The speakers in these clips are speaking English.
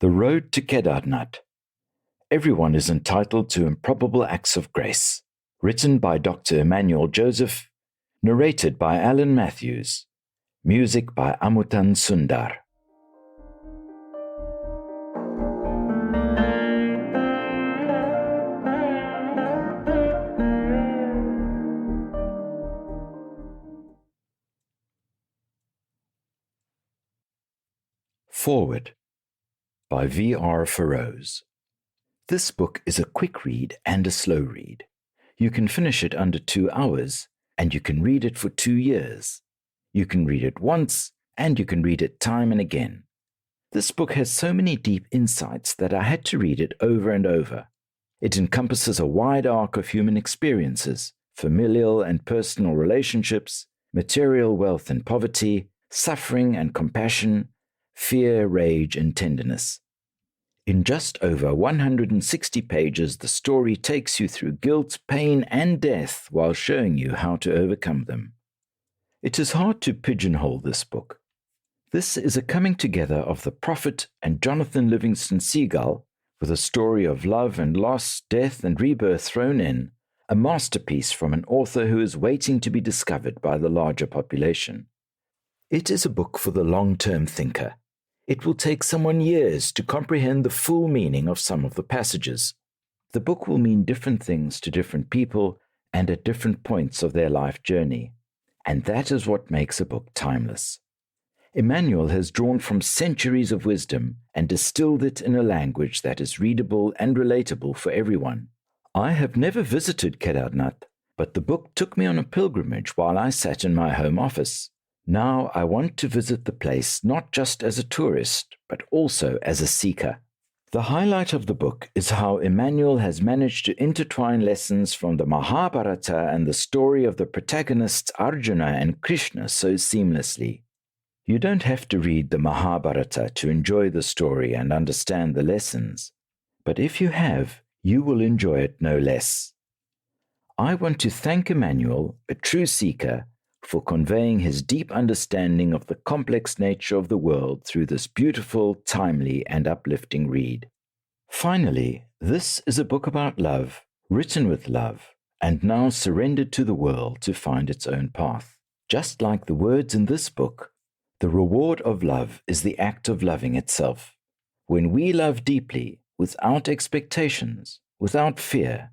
The Road to Kedarnath. Everyone is entitled to improbable acts of grace. Written by Dr. Immanual Joseph. Narrated by Alan Matthews. Music by Amutan Sundar. Foreword by V.R. Foreword. This book is a quick read and a slow read. You can finish it under 2 hours, and you can read it for 2 years. You can read it once, and you can read it time and again. This book has so many deep insights that I had to read it over and over. It encompasses a wide arc of human experiences, familial and personal relationships, material wealth and poverty, suffering and compassion, fear, rage, and tenderness. In just over 160 pages, the story takes you through guilt, pain, and death while showing you how to overcome them. It is hard to pigeonhole this book. This is a coming together of the prophet and Jonathan Livingston Seagull, with a story of love and loss, death and rebirth thrown in, a masterpiece from an author who is waiting to be discovered by the larger population. It is a book for the long-term thinker. It will take someone years to comprehend the full meaning of some of the passages. The book will mean different things to different people and at different points of their life journey, and that is what makes a book timeless. Immanuel has drawn from centuries of wisdom and distilled it in a language that is readable and relatable for everyone. I have never visited Kedarnath, but the book took me on a pilgrimage while I sat in my home office. Now I want to visit the place not just as a tourist, but also as a seeker. The highlight of the book is how Immanuel has managed to intertwine lessons from the Mahabharata and the story of the protagonists Arjuna and Krishna so seamlessly. You don't have to read the Mahabharata to enjoy the story and understand the lessons, but if you have, you will enjoy it no less. I want to thank Immanuel, a true seeker, for conveying his deep understanding of the complex nature of the world through this beautiful, timely, and uplifting read. Finally, this is a book about love, written with love, and now surrendered to the world to find its own path. Just like the words in this book, the reward of love is the act of loving itself. When we love deeply, without expectations, without fear,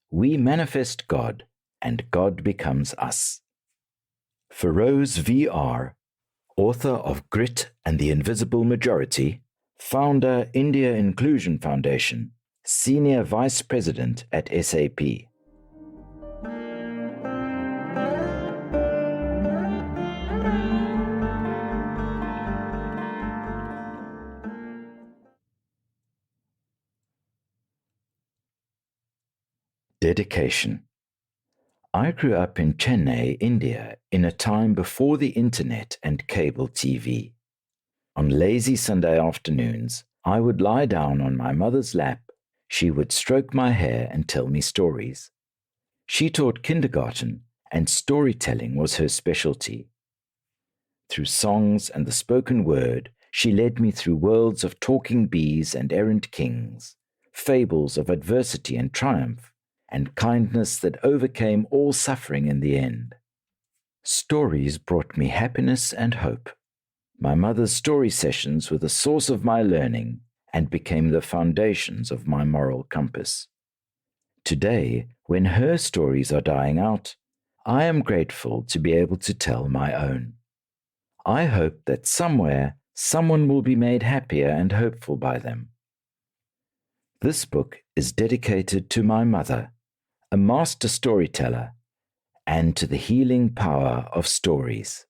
we manifest God, and God becomes us. Foreword V.R., author of Grit and the Invisible Majority, founder India Inclusion Foundation, senior vice president at SAP. Dedication. I grew up in Chennai, India, in a time before the internet and cable TV. On lazy Sunday afternoons, I would lie down on my mother's lap. She would stroke my hair and tell me stories. She taught kindergarten, and storytelling was her specialty. Through songs and the spoken word, she led me through worlds of talking bees and errant kings, fables of adversity and triumph, and kindness that overcame all suffering in the end. Stories brought me happiness and hope. My mother's story sessions were the source of my learning and became the foundations of my moral compass. Today, when her stories are dying out, I am grateful to be able to tell my own. I hope that somewhere, someone will be made happier and hopeful by them. This book is dedicated to my mother, a master storyteller, and to the healing power of stories.